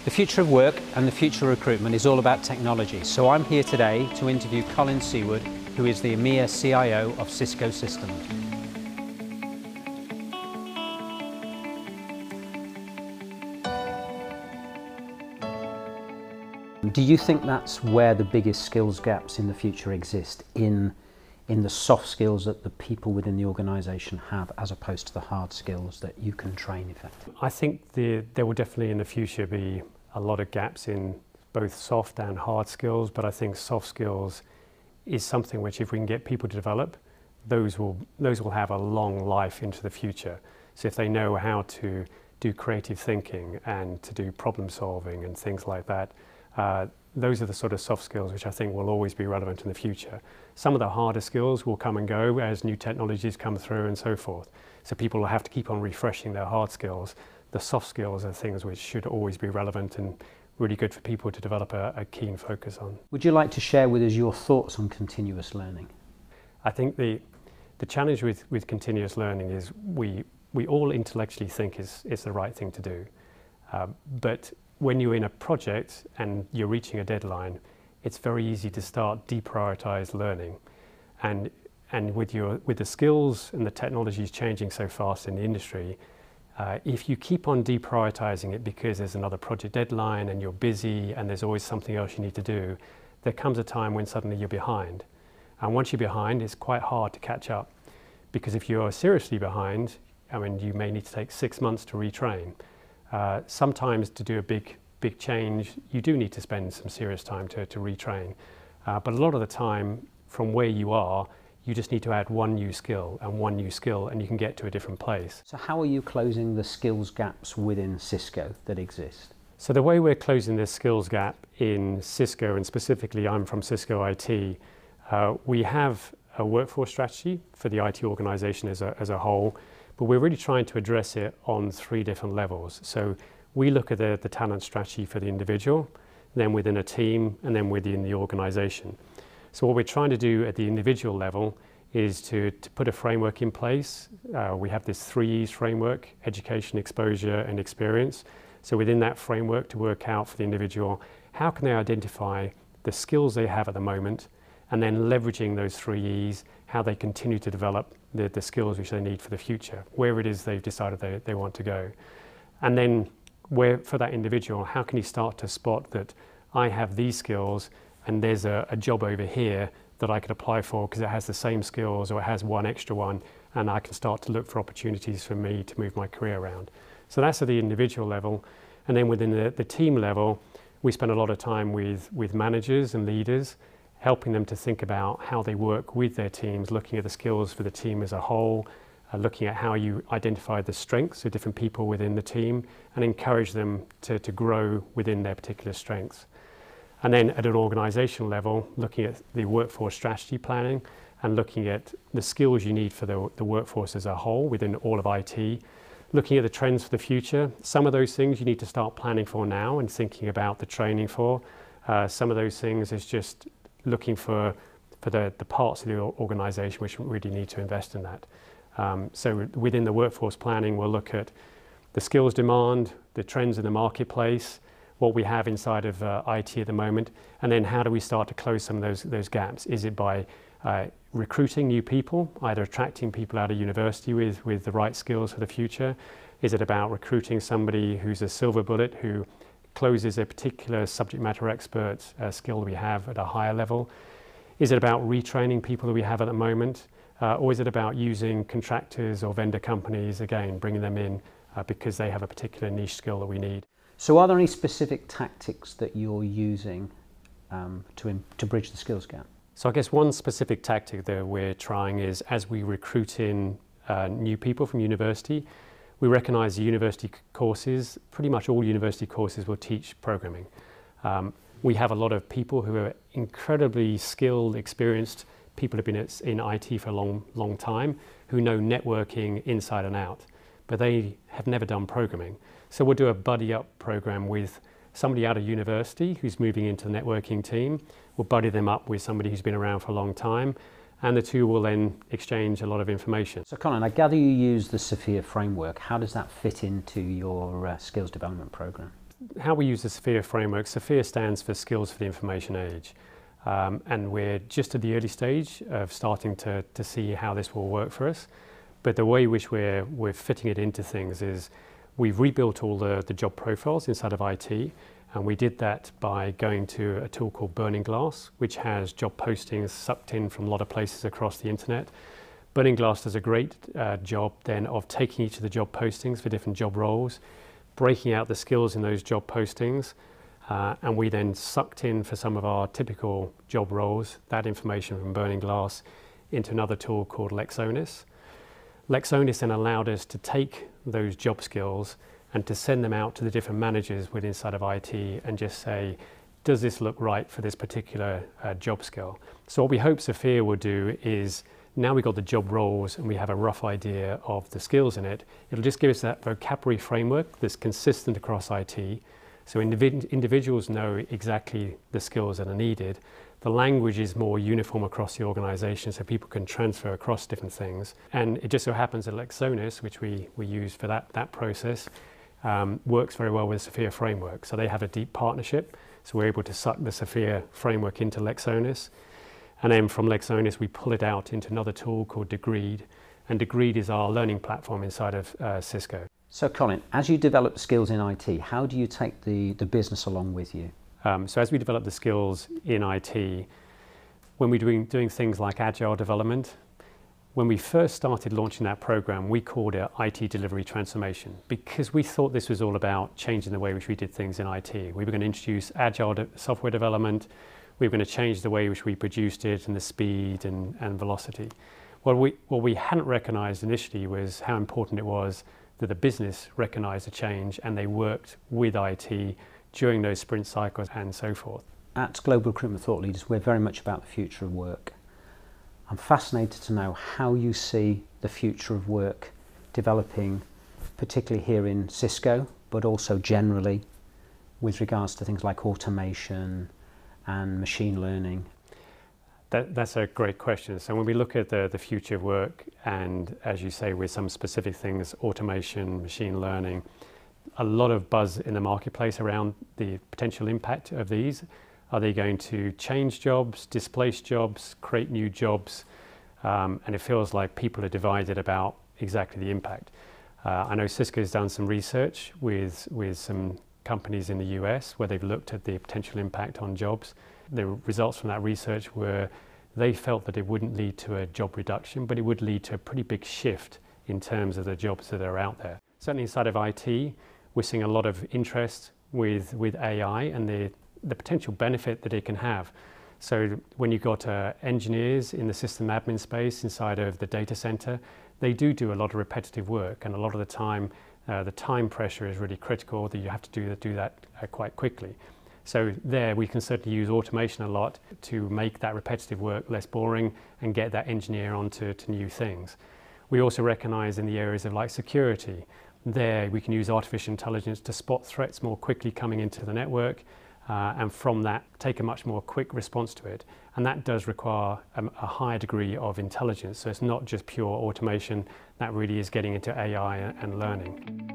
The future of work and the future of recruitment is all about technology, so I'm here today to interview Colin Seward, who is the EMEAR CIO of Cisco Systems. Do you think that's where the biggest skills gaps in the future exist, in the soft skills that the people within the organisation have, as opposed to the hard skills that you can train effectively? I think there will definitely in the future be a lot of gaps in both soft and hard skills, but I think soft skills is something which, if we can get people to develop, those will have a long life into the future. So if they know how to do creative thinking and to do problem solving and things like that, those are the sort of soft skills which I think will always be relevant in the future. Some of the harder skills will come and go as new technologies come through and so forth. So people will have to keep on refreshing their hard skills. The soft skills are things which should always be relevant and really good for people to develop a keen focus on. Would you like to share with us your thoughts on continuous learning? I think the challenge with continuous learning is we all intellectually think it's the right thing to do. But when you're in a project and you're reaching a deadline, it's very easy to start deprioritize learning. And with the skills and the technologies changing so fast in the industry, if you keep on deprioritizing it because there's another project deadline and you're busy and there's always something else you need to do, there comes a time when suddenly you're behind. And once you're behind, it's quite hard to catch up. Because if you're seriously behind, I mean, you may need to take 6 months to retrain. Sometimes to do a big change, you do need to spend some serious time to retrain. But a lot of the time, from where you are, you just need to add one new skill, and you can get to a different place. So how are you closing the skills gaps within Cisco that exist? So the way we're closing this skills gap in Cisco, and specifically I'm from Cisco IT, we have a workforce strategy for the IT organization as a whole, but we're really trying to address it on 3 different levels. So we look at the talent strategy for the individual, then within a team, and then within the organization. So what we're trying to do at the individual level is to put a framework in place. We have this 3 E's framework: education, exposure, and experience. So within that framework, to work out for the individual, how can they identify the skills they have at the moment, and then leveraging those 3 E's, how they continue to develop the skills which they need for the future, where it is they've decided they want to go. And then for that individual, how can you start to spot that I have these skills and there's a job over here that I could apply for because it has the same skills or it has one extra one, and I can start to look for opportunities for me to move my career around. So that's at the individual level. And then within the team level, we spend a lot of time with managers and leaders, helping them to think about how they work with their teams, looking at the skills for the team as a whole, looking at how you identify the strengths of different people within the team and encourage them to grow within their particular strengths. And then at an organizational level, looking at the workforce strategy planning and looking at the skills you need for the workforce as a whole within all of IT, looking at the trends for the future. Some of those things you need to start planning for now and thinking about the training for. Some of those things is just looking for the parts of the organization which really need to invest in that. So within the workforce planning, we'll look at the skills demand, the trends in the marketplace, what we have inside of IT at the moment, and then how do we start to close some of those gaps? Is it by recruiting new people, either attracting people out of university with the right skills for the future? Is it about recruiting somebody who's a silver bullet who closes a particular subject matter expert skill we have at a higher level? Is it about retraining people that we have at the moment? Or is it about using contractors or vendor companies, again, bringing them in because they have a particular niche skill that we need? So are there any specific tactics that you're using to bridge the skills gap? So I guess one specific tactic that we're trying is, as we recruit in new people from university, we recognize the university courses, pretty much all university courses will teach programming. We have a lot of people who are incredibly skilled, experienced people who have been in IT for a long time, who know networking inside and out, but they have never done programming. So we'll do a buddy up program with somebody out of university who's moving into the networking team. We'll buddy them up with somebody who's been around for a long time, and the two will then exchange a lot of information. So Colin, I gather you use the Sophia framework. How does that fit into your skills development program? how we use the SPHERE framework. SPHERE stands for Skills for the Information Age. And we're just at the early stage of starting to see how this will work for us. But the way in which we're fitting it into things is we've rebuilt all the job profiles inside of IT, and we did that by going to a tool called Burning Glass, which has job postings sucked in from a lot of places across the internet. Burning Glass does a great job then of taking each of the job postings for different job roles, breaking out the skills in those job postings, and we then sucked in for some of our typical job roles that information from Burning Glass into another tool called Lexonis. Lexonis then allowed us to take those job skills and to send them out to the different managers within inside of IT and just say, does this look right for this particular job skill? So what we hope SPHERE will do is, now we've got the job roles and we have a rough idea of the skills in it, it'll just give us that vocabulary framework that's consistent across IT. So individuals know exactly the skills that are needed. The language is more uniform across the organization so people can transfer across different things. And it just so happens that Lexonis, which we use for that process, works very well with the SPHERE framework. So they have a deep partnership. So we're able to suck the SPHERE framework into Lexonis. And then from Lexonis, we pull it out into another tool called Degreed. And Degreed is our learning platform inside of Cisco. So Colin, as you develop skills in IT, how do you take the business along with you? So as we develop the skills in IT, when we're doing things like agile development, when we first started launching that program, we called it IT delivery transformation because we thought this was all about changing the way which we did things in IT. We were going to introduce agile software development. We were going to change the way which we produced it and the speed and velocity. What we hadn't recognized initially was how important it was that the business recognized the change and they worked with IT during those sprint cycles and so forth. At Global Recruitment Thought Leaders, we're very much about the future of work. I'm fascinated to know how you see the future of work developing, particularly here in Cisco, but also generally with regards to things like automation and machine learning. That's a great question. So when we look at the future of work, and as you say, with some specific things, automation, machine learning, a lot of buzz in the marketplace around the potential impact of these. Are they going to change jobs, displace jobs, create new jobs? And it feels like people are divided about exactly the impact. I know Cisco has done some research with some companies in the US where they've looked at the potential impact on jobs. The results from that research were they felt that it wouldn't lead to a job reduction, but it would lead to a pretty big shift in terms of the jobs that are out there. Certainly inside of IT, we're seeing a lot of interest with AI and the potential benefit that it can have. So when you've got engineers in the system admin space inside of the data center, they do a lot of repetitive work, and a lot of the time pressure is really critical that you have to do that quite quickly. So there we can certainly use automation a lot to make that repetitive work less boring and get that engineer onto new things. We also recognize in the areas of like security, there we can use artificial intelligence to spot threats more quickly coming into the network, and from that take a much more quick response to it. And that does require a higher degree of intelligence. So it's not just pure automation, that really is getting into AI and learning.